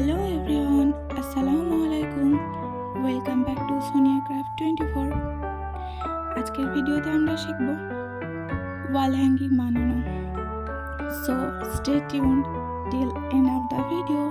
Hello everyone, Assalamu alaikum. Welcome back to Sonia Craft 24. আজকের ভিডিওতে আমরা শিখব ওয়াল হ্যাঙ্গিং বানানো। So stay tuned till end of the video.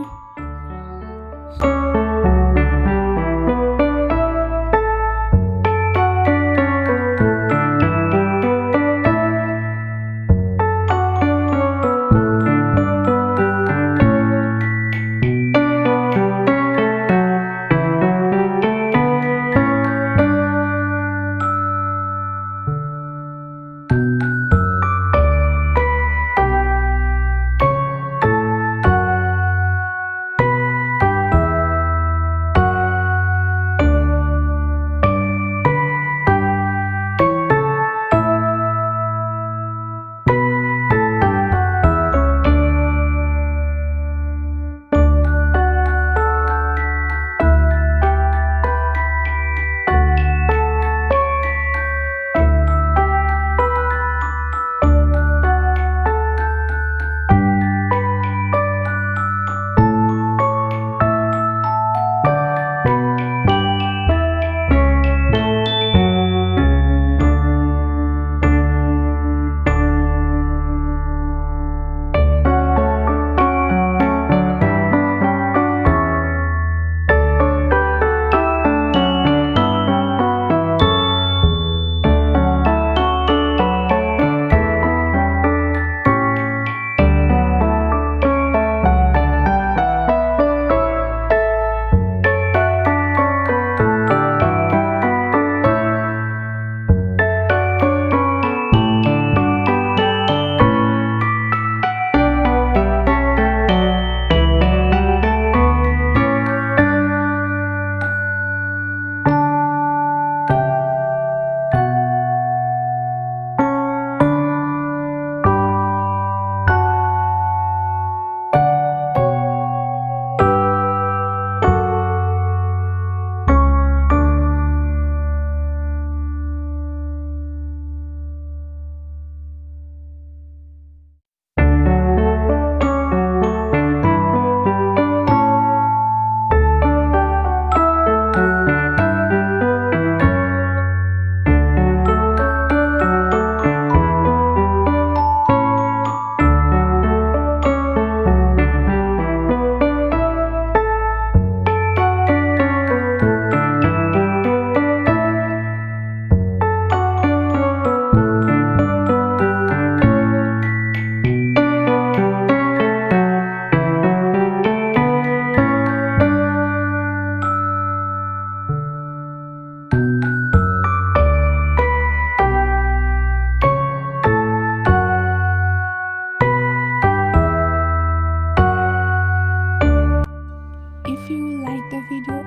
If you like the video,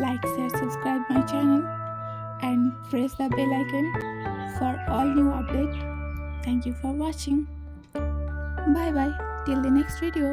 like, share, subscribe my channel and press the bell icon for all new updates. Thank you for watching. Bye bye till the next video.